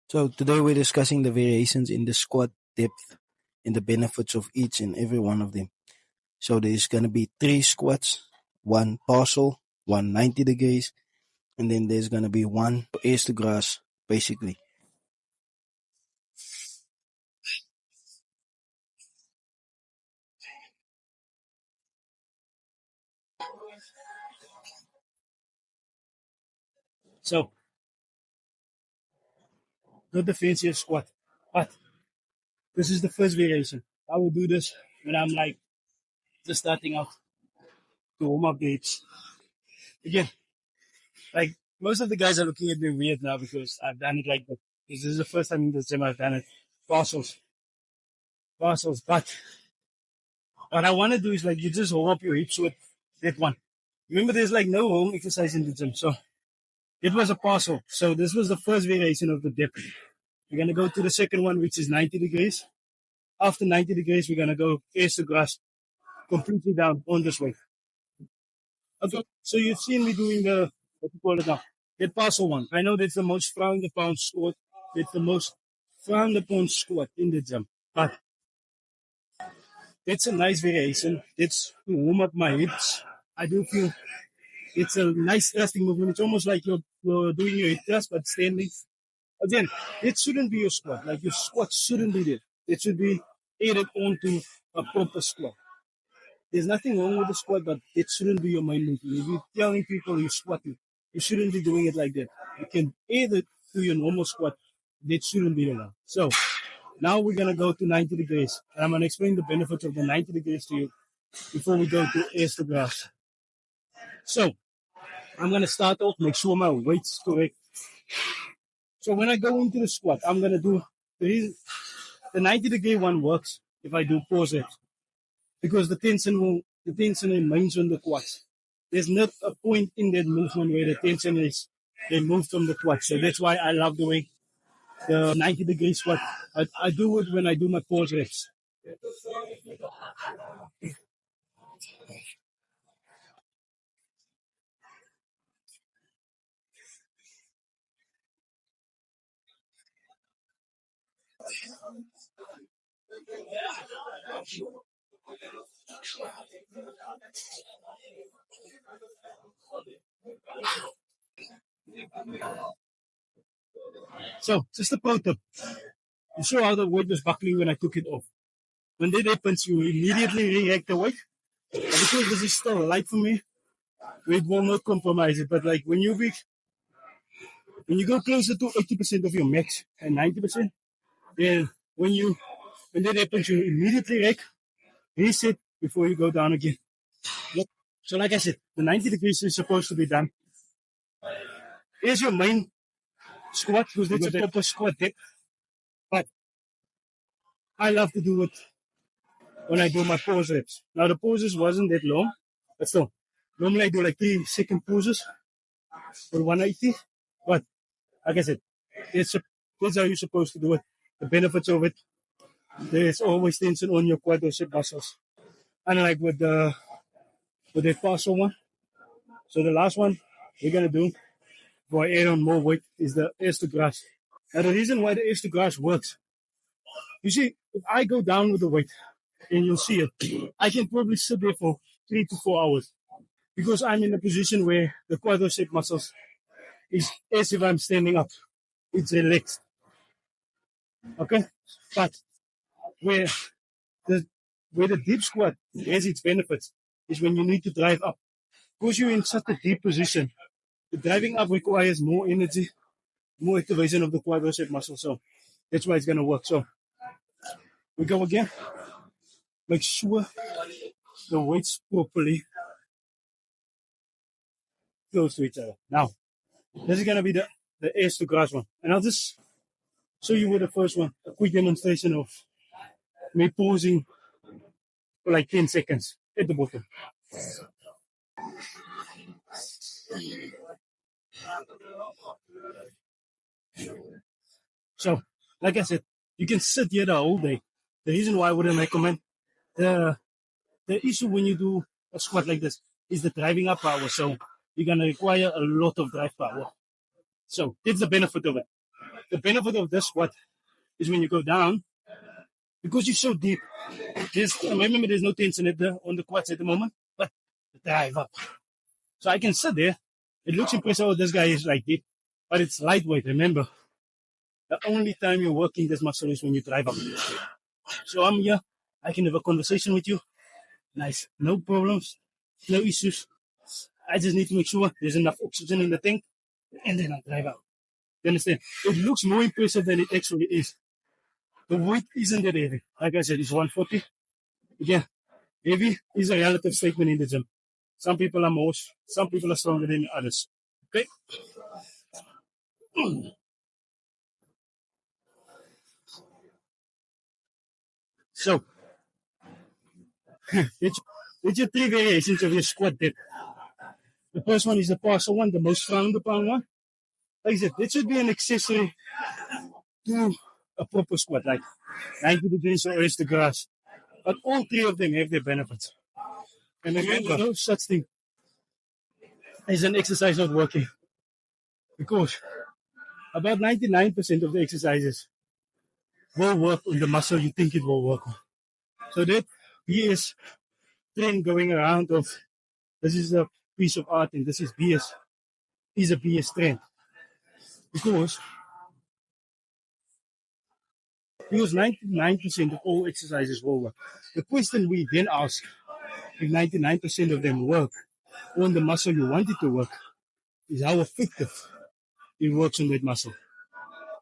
So today we're discussing the variations in the squat depth and the benefits of each and every one of them. So there's going to be 3 squats, one partial, one 90 degrees, and then there's going to be one air to grass, basically. So, not the fanciest squat, but this is the first variation. I will do this when I'm like just starting out to warm up the hips. Again, like most of the guys are looking at me weird now because I've done it like that. This is the first time in the gym I've done it. Parcels, parcels. But what I want to do is like you just warm up your hips with that one. Remember, there's like no home exercise in the gym. So it was a parcel. So this was the first variation of the dip. We're going to go to the second one, which is 90 degrees. After 90 degrees, we're going to go face to grass completely down on this way. Okay, so you've seen me doing the, what you call it now, the parcel one. I know that's the most frowned upon squat. It's the most frowned upon squat in the gym. But it's a nice variation. It's to warm up my hips. I do feel it's a nice thrusting movement. It's almost like you're doing your hip thrust, but standing. Again, it shouldn't be your squat. Like your squat shouldn't be there. It should be added onto a proper squat. There's nothing wrong with the squat, but it shouldn't be your main movement. If you're telling people you're squatting, you shouldn't be doing it like that. You can add it to your normal squat. That shouldn't be the one. So now we're gonna go to 90 degrees. And I'm gonna explain the benefits of the 90 degrees to you before we go to air to grass. So I'm gonna start off, make sure my weight's correct. So when I go into the squat, I'm gonna do the 90-degree one works if I do pause reps because the tension remains on the quads. There's not a point in that movement where the tension is removed from the quads. So that's why I love doing the 90-degree squat. I do it when I do my pause reps. So just a pro tip. You saw how the weight was buckling when I took it off. When that happens, you immediately react the weight. But because this is still light for me, weight will not compromise it. But like when you go closer to 80% of your max and 90%, then when that happens, you immediately reset before you go down again. Yep. So like I said, the 90 degrees is supposed to be done. Here's your main squat, because that's a proper squat depth. But I love to do it when I do my pause reps. Now the pauses wasn't that long, but still, normally I do like 3-second pauses for 180. But like I said, that's how you're supposed to do it. The benefits of it, there's always tension on your quadricep muscles. Unlike with the partial one. So the last one we're gonna do before I add on more weight is the air to grass. Now the reason why the air to grass works, you see, if I go down with the weight, and you'll see it, I can probably sit there for 3 to 4 hours because I'm in a position where the quadricep muscles is as if I'm standing up. It's relaxed. Okay? But where the where the deep squat has its benefits is when you need to drive up. Because you're in such a deep position, the driving up requires more energy, more activation of the quadricep muscle. So that's why it's gonna work. So we go again. Make sure the weights properly close to each other. Now, this is gonna be the air to grass one. And I'll just show you with the first one, a quick demonstration of me pausing for like 10 seconds at the bottom. So, like I said, you can sit here the whole day. The reason why I wouldn't recommend the issue when you do a squat like this is the driving up power. So you're gonna require a lot of drive power. So that's the benefit of it. the benefit of this squat is when you go down, because you're so deep. Remember, there's no tension on the quads at the moment, but the drive up. So I can sit there. It looks impressive. Oh, this guy is like deep, but it's lightweight. Remember, the only time you're working this muscle is when you drive up. So I'm here. I can have a conversation with you. Nice. No problems. No issues. I just need to make sure there's enough oxygen in the tank, and then I drive out. You understand? It looks more impressive than it actually is. The weight isn't that heavy. Like I said, it's 140. Again, heavy is a relative statement in the gym. Some people are more, some people are stronger than others. Okay? So, it's your three variations of your squat depth. The first one is the partial one, the most frowned upon one. Like I said, it should be an accessory to a proper squat, like 90 degrees or raise the grass. But all three of them have their benefits. And remember, no such thing as an exercise not working. Because about 99% of the exercises will work on the muscle you think it will work on. So that BS trend going around of this is a piece of art and this is BS is a BS trend. Because 99% of all exercises will work. The question we then ask, if 99% of them work on the muscle you want it to work, is how effective it works on that muscle.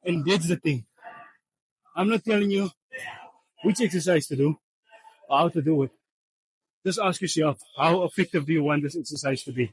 And that's the thing. I'm not telling you which exercise to do or how to do it. Just ask yourself, how effective do you want this exercise to be?